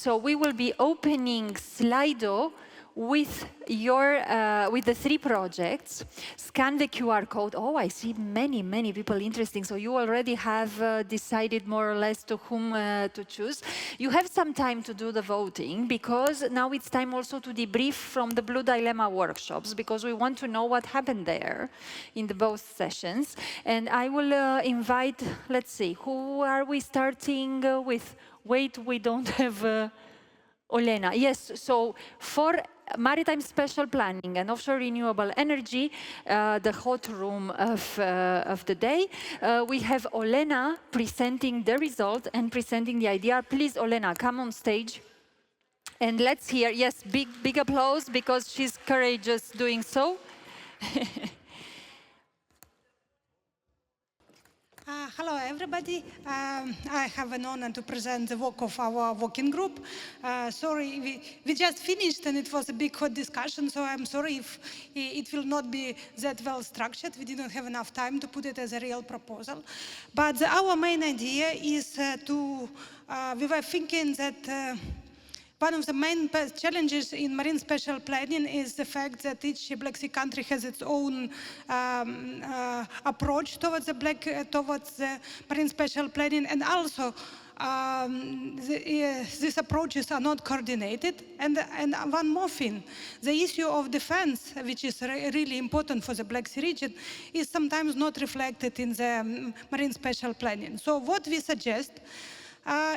So we will be opening Slido with with the 3 projects. Scan the QR code. Oh, I see many people interesting. So you already have decided more or less to whom to choose. You have some time to do the voting, because now it's time also to debrief from the Blue Dilemma workshops, because we want to know what happened there in the both sessions. And I will invite, let's see, who are we starting with? Wait, we don't have Olena. Yes, so for maritime spatial planning and offshore renewable energy, the hot room of the day, we have Olena presenting the result and presenting the idea. Please, Olena, come on stage. And let's hear, yes, big applause, because she's courageous doing so. Hello, everybody. I have an honor to present the work of our working group. Sorry, we just finished and it was a big hot discussion, so I'm sorry if it will not be that well structured. We didn't have enough time to put it as a real proposal. But our main idea is we were thinking that one of the main challenges in marine spatial planning is the fact that each Black Sea country has its own approach towards the marine spatial planning, and also these approaches are not coordinated. And one more thing, the issue of defense, which is really important for the Black Sea region, is sometimes not reflected in the marine spatial planning. So what we suggest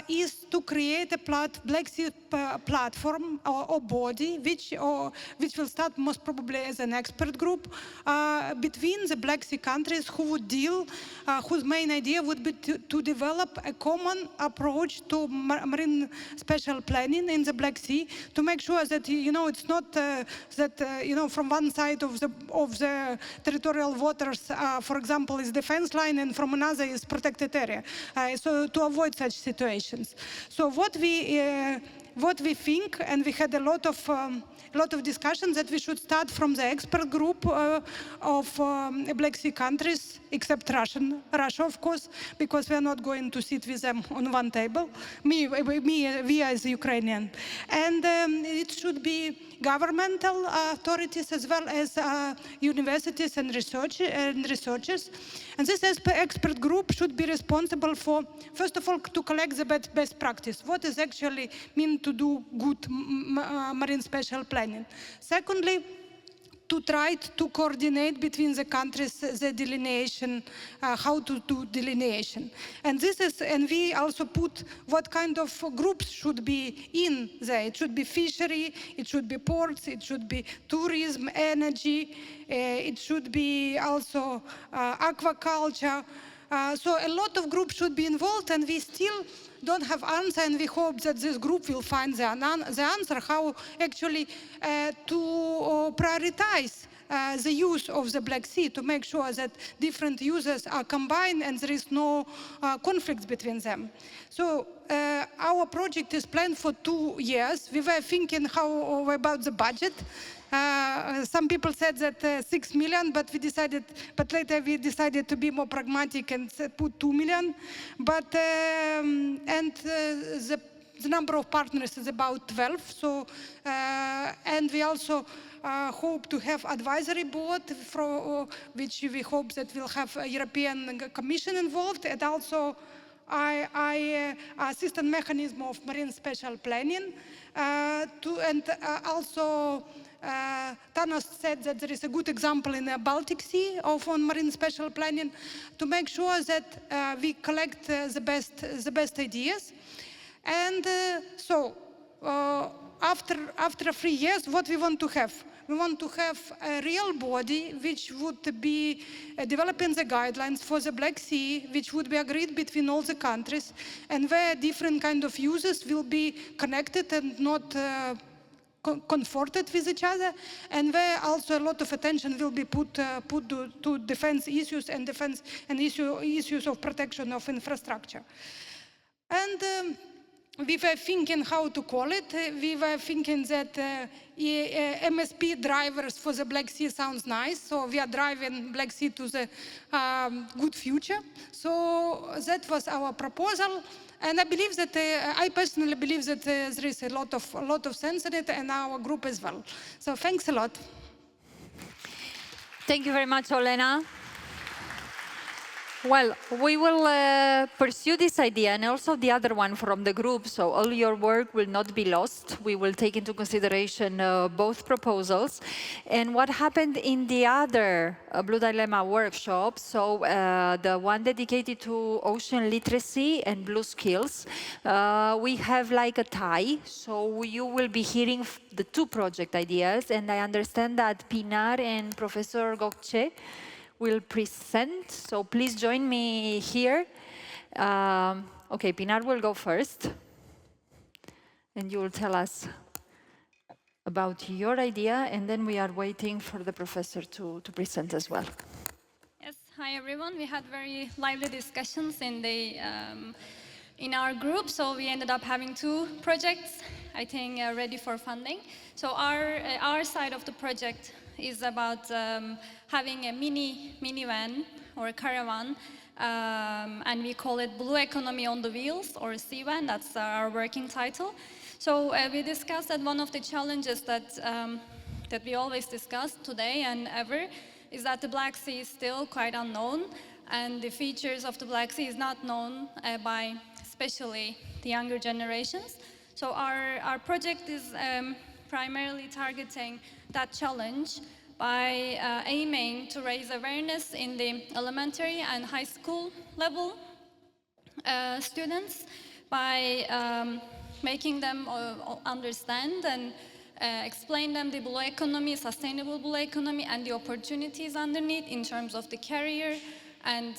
is to create a Black Sea platform or body, which will start most probably as an expert group between the Black Sea countries who would deal, whose main idea would be to develop a common approach to marine spatial planning in the Black Sea, to make sure that it's not that from one side of the territorial waters, for example, is defense line, and from another is protected area. So to avoid such situations. So what we think, and we had a lot of discussions, that we should start from the expert group of Black Sea countries, except Russia, of course, because we are not going to sit with them on one table. We as Ukrainian, and it should be governmental authorities as well as universities and researchers. And this expert group should be responsible for, first of all, to collect the best practice. What does actually mean to do good marine spatial planning? Secondly, to try to coordinate between the countries the delineation, how to do delineation. And we also put what kind of groups should be in there. It should be fishery, it should be ports, it should be tourism, energy, it should be also aquaculture. So a lot of groups should be involved, and we still don't have answer, and we hope that this group will find the answer how actually to prioritize the use of the Black Sea, to make sure that different users are combined and there is no conflicts between them. So our project is planned for 2 years. We were thinking how about the budget. Some people said that 6 million, but later we decided to be more pragmatic and put 2 million. But the number of partners is about 12. So and we also hope to have advisory board, which we hope that will have a European Commission involved, and also assistant mechanism of marine spatial planning, also Thanos said that there is a good example in the Baltic Sea on marine spatial planning, to make sure that we collect the best ideas. And so after 3 years, what we want to have? We want to have a real body which would be developing the guidelines for the Black Sea, which would be agreed between all the countries, and where different kind of users will be connected and not comforted with each other, and where also a lot of attention will be put to defense issues and issues of protection of infrastructure. And we were thinking how to call it. We were thinking that MSP drivers for the Black Sea sounds nice, so we are driving Black Sea to the good future. So that was our proposal, and I believe that I personally believe that there is a lot of sense in it, and our group as well. So thanks a lot. Thank you very much, Olena. Well, we will pursue this idea and also the other one from the group, so all your work will not be lost. We will take into consideration both proposals. And what happened in the other Blue Dilemma workshop, so the one dedicated to ocean literacy and blue skills, we have like a tie, so you will be hearing the two project ideas, and I understand that Pinar and Professor Gokce will present, so please join me here. Okay, Pinar will go first, and you will tell us about your idea, and then we are waiting for the professor to present as well. Yes, hi everyone. We had very lively discussions in our group, so we ended up having two projects, I think, ready for funding. So our side of the project is about having a minivan or a caravan, and we call it Blue Economy on the Wheels, or CVAN. That's our working title. So we discussed that one of the challenges that we always discuss today and ever is that the Black Sea is still quite unknown, and the features of the Black Sea is not known by especially the younger generations. So our project is primarily targeting that challenge by aiming to raise awareness in the elementary and high school level students by making them understand and explain them the blue economy, sustainable blue economy, and the opportunities underneath in terms of the career and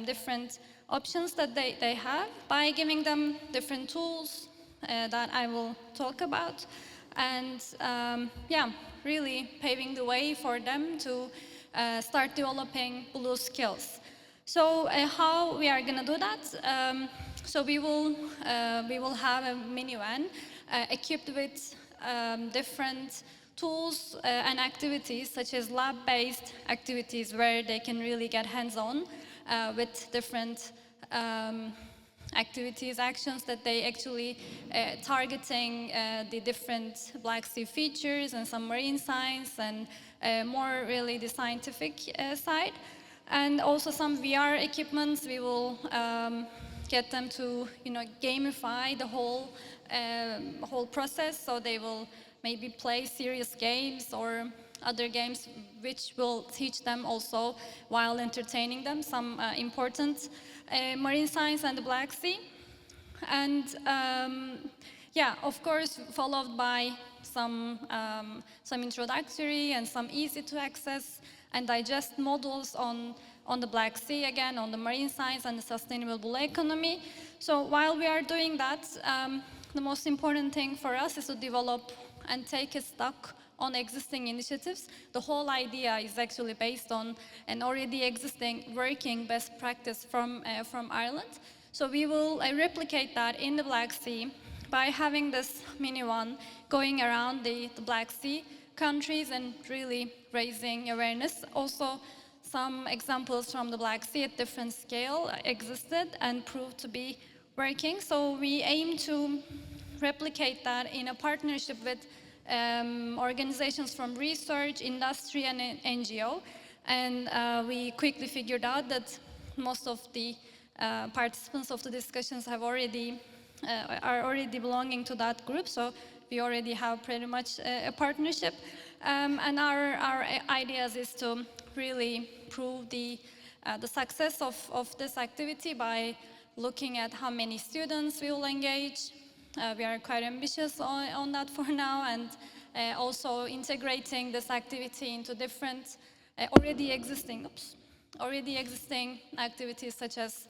different options that they have, by giving them different tools that I will talk about, and yeah, really paving the way for them to start developing blue skills. So how we are going to do that? So we will have a minivan equipped with different tools and activities, such as lab-based activities where they can really get hands-on with different activities, actions that they actually targeting the different Black Sea features and some marine science and more really the scientific side. And also some VR equipments. We will get them to gamify the whole process, so they will maybe play serious games or other games which will teach them also while entertaining them some important marine science and the Black Sea. And yeah, of course, followed by some introductory and some easy to access and digest modules on the Black Sea, again, on the marine science and the sustainable blue economy. So while we are doing that, the most important thing for us is to develop and take a stock on existing initiatives. The whole idea is actually based on an already existing working best practice from Ireland. So we will replicate that in the Black Sea by having this minivan going around the Black Sea countries and really raising awareness. Also, some examples from the Black Sea at different scale existed and proved to be working. So we aim to replicate that in a partnership with organizations from research, industry, and NGO. And we quickly figured out that most of the participants of the discussions have are already belonging to that group. So we already have pretty much a partnership. And our ideas is to really prove the success of this activity by looking at how many students we will engage. We are quite ambitious on that for now, and also integrating this activity into different already existing activities such as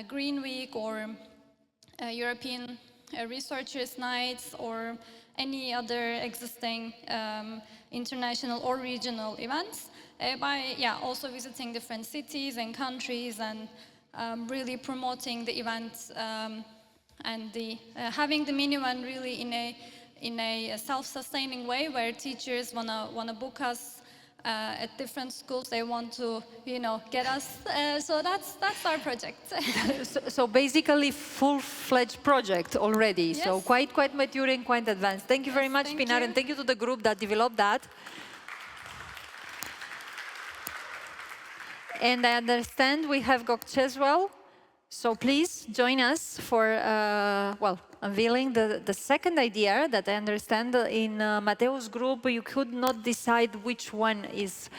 Green Week or European Researchers' Nights or any other existing international or regional events, by also visiting different cities and countries and really promoting the events and having the mini one really in a self-sustaining way, where teachers wanna book us at different schools. They want to, get us. So that's our project. So basically, full-fledged project already. Yes. So quite mature and quite advanced. Thank you very much, thank Pinar, you. and thank you to the group that developed that. And I understand we have Gökçe as well. So please join us for, unveiling the second idea that I understand in Mateu's group, you could not decide which one is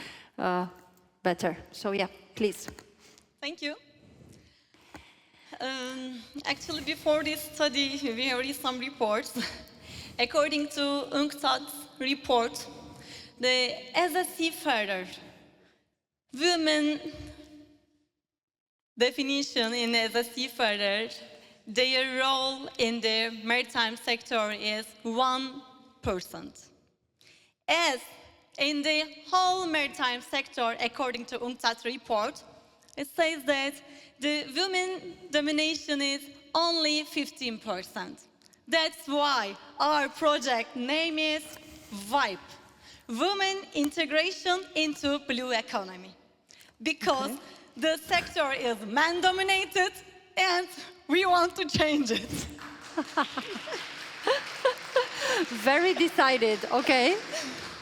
better. So yeah, please. Thank you. Actually, before this study, we read some reports. According to UNCTAD's report, as a seafarer, women definition in as a seafarer, their role in the maritime sector is 1%. As in the whole maritime sector, according to UNCTAD report, it says that the women domination is only 15%. That's why our project name is VIBE, Women Integration into Blue Economy. Because the sector is man-dominated and we want to change it. Very decided, okay.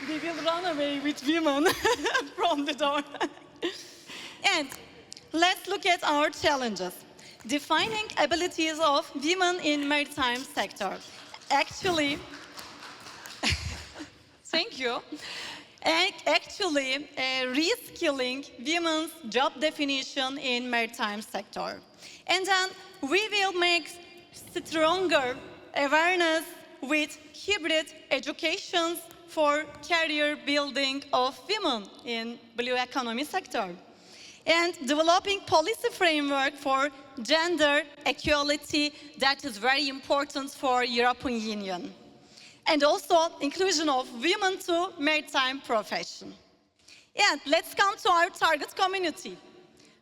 We will run away with women from the door. And let's look at our challenges. Defining abilities of women in maritime sector. Actually, thank you. Actually, reskilling women's job definition in maritime sector. And then we will make stronger awareness with hybrid educations for career building of women in blue economy sector. And developing policy framework for gender equality that is very important for European Union. And also inclusion of women to maritime profession. And let's come to our target community.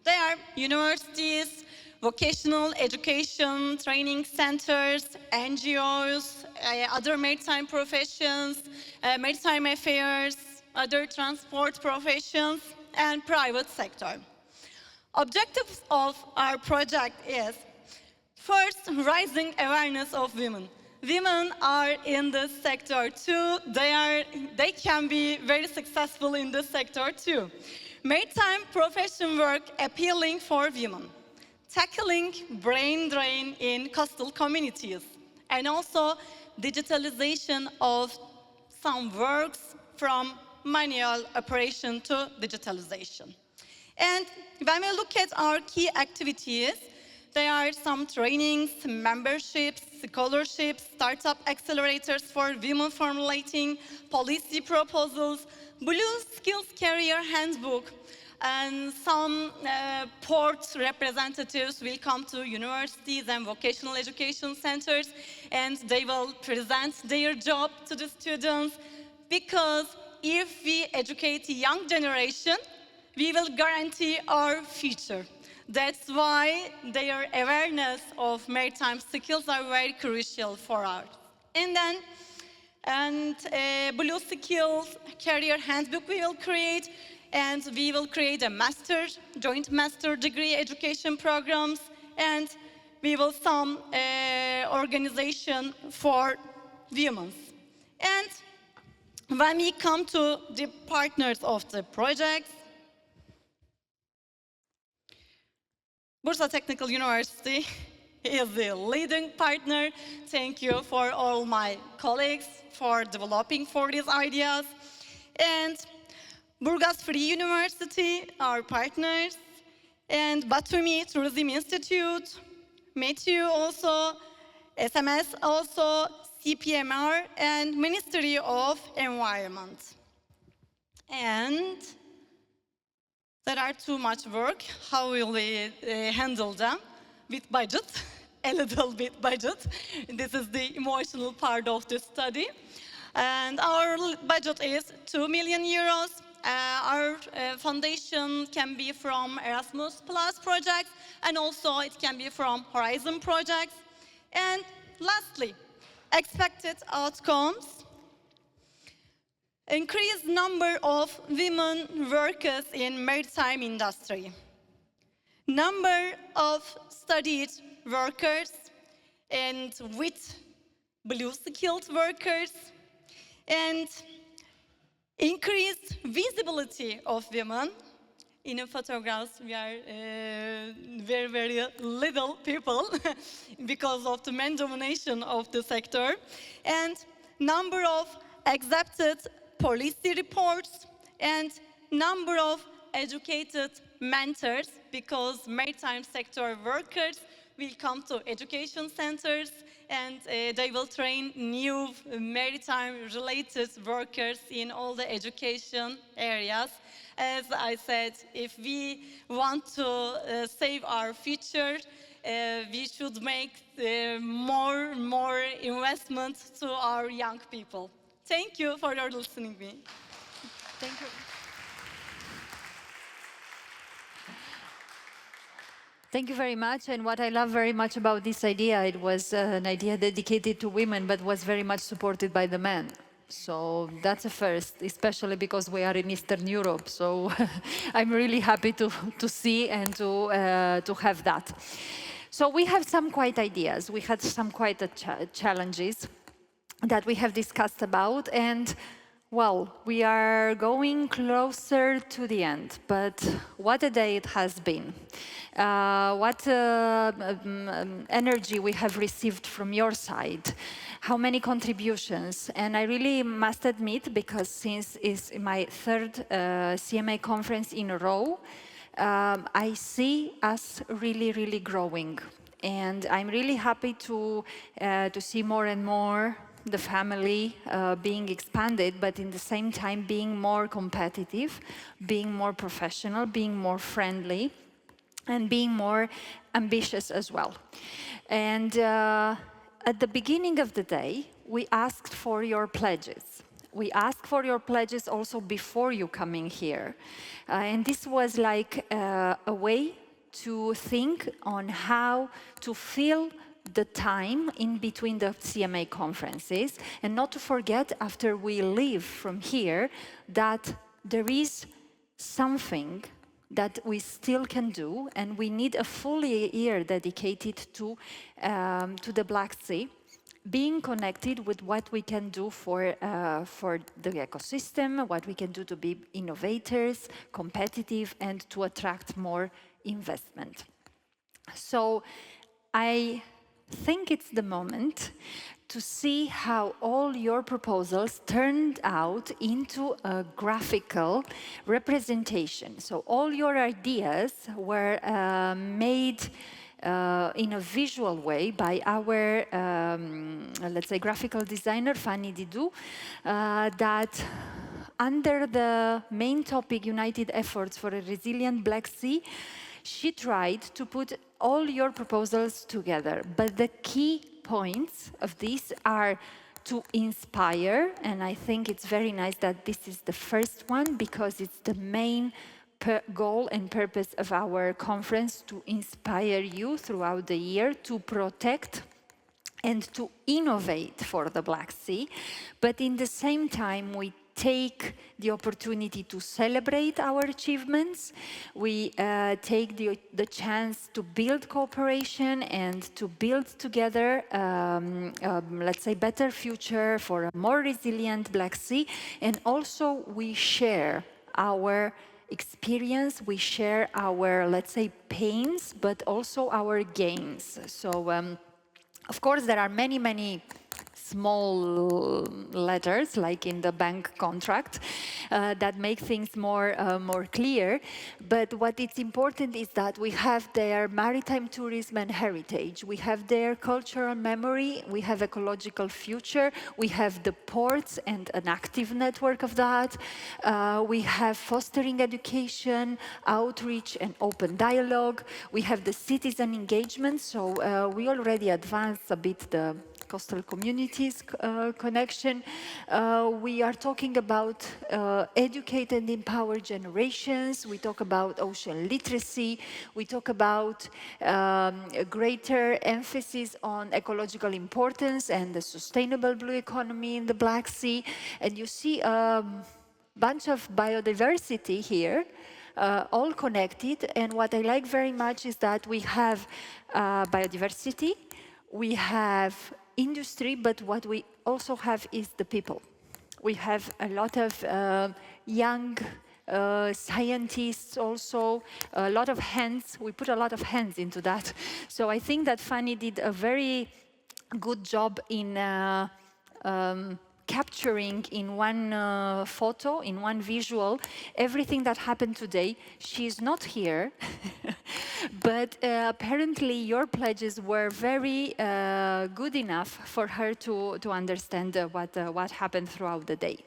They are universities, vocational education, training centers, NGOs, other maritime professions, maritime affairs, other transport professions, and private sector. Objectives of our project is, first, raising awareness of women. Women are in this sector too. They can be very successful in this sector too. Maritime profession work appealing for women. Tackling brain drain in coastal communities. And also digitalization of some works from manual operation to digitalization. And when we look at our key activities, there are some trainings, memberships, scholarships, startup accelerators for women formulating, policy proposals, Blue Skills Career Handbook, and some port representatives will come to universities and vocational education centers, and they will present their job to the students, because if we educate the young generation, we will guarantee our future. That's why their awareness of maritime skills are very crucial for us. And Blue Skills Career Handbook we will create, and we will create a joint master degree education programs, and we will some organization for women. And when we come to the partners of the projects, Bursa Technical University is the leading partner. Thank you for all my colleagues for developing for these ideas. And Burgas Free University, our partners, and Batumi Tourism Institute, Matthew also, SMS also, CPMR, and Ministry of Environment. And there are too much work. How will we handle them? With budget, a little bit budget. This is the emotional part of the study. And our budget is 2 million euros. Our foundation can be from Erasmus Plus projects, and also it can be from Horizon projects. And lastly, expected outcomes. Increased number of women workers in maritime industry. Number of studied workers and with blue-skilled workers, and increased visibility of women. In the photographs, we are very, very little people because of the men domination of the sector. And number of accepted policy reports and number of educated mentors, because maritime sector workers will come to education centers and they will train new maritime-related workers in all the education areas. As I said, if we want to save our future, we should make more investment to our young people. Thank you for your listening to me. Thank you. Thank you very much. And what I love very much about this idea, it was an idea dedicated to women, but was very much supported by the men. So that's a first, especially because we are in Eastern Europe. So I'm really happy to see and to have that. So we have some quite ideas. We had some quite challenges that we have discussed about. And well, we are going closer to the end, but what a day it has been. What energy we have received from your side, how many contributions. And I really must admit, because since it's my third CMA conference in a row, I see us really, really growing. And I'm really happy to see more and more the family being expanded, but in the same time being more competitive, being more professional, being more friendly, and being more ambitious as well. And at the beginning of the day, we asked for your pledges. We asked for your pledges also before you coming here. And this was like a way to think on how to fill the time in between the CMA conferences, and not to forget, after we leave from here, that there is something that we still can do, and we need a full year dedicated to the Black Sea, being connected with what we can do for the ecosystem, what we can do to be innovators, competitive, and to attract more investment. So I think it's the moment to see how all your proposals turned out into a graphical representation. So all your ideas were made in a visual way by our, let's say, graphical designer, Fanny Didou, that under the main topic, United Efforts for a Resilient Black Sea, she tried to put all your proposals together. But the key points of this are to inspire, and I think it's very nice that this is the first one, because it's the main goal and purpose of our conference, to inspire you throughout the year to protect and to innovate for the Black Sea. But in the same time, we take the opportunity to celebrate our achievements. We take the chance to build cooperation and to build together, let's say, better future for a more resilient Black Sea. And also we share our experience, we share our, let's say, pains, but also our gains. So, of course, there are many, many small letters, like in the bank contract, that make things more clear. But what is important is that we have their maritime tourism and heritage, we have their cultural memory, we have ecological future, we have the ports and an active network of that, we have fostering education, outreach and open dialogue, we have the citizen engagement. So we already advanced a bit coastal communities connection. We are talking about educate and empower generations. We talk about ocean literacy. We talk about a greater emphasis on ecological importance and the sustainable blue economy in the Black Sea. And you see a bunch of biodiversity here, all connected. And what I like very much is that we have biodiversity, we have industry, but what we also have is the people. We have a lot of young scientists also, a lot of hands. We put a lot of hands into that. So I think that Fanny did a very good job in capturing in one photo, in one visual, everything that happened today. She's not here, but apparently your pledges were very good enough for her to understand what happened throughout the day.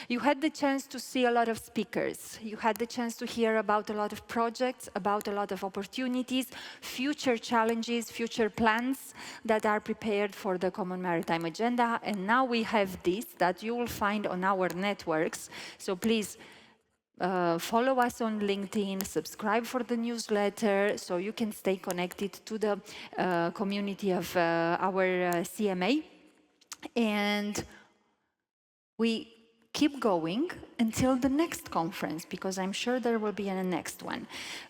You had the chance to see a lot of speakers. You had the chance to hear about a lot of projects, about a lot of opportunities, future challenges, future plans that are prepared for the Common Maritime Agenda. And now we have this that you will find on our networks. So please follow us on LinkedIn, subscribe for the newsletter so you can stay connected to the community of our CMA. And we keep going until the next conference, because I'm sure there will be a next one.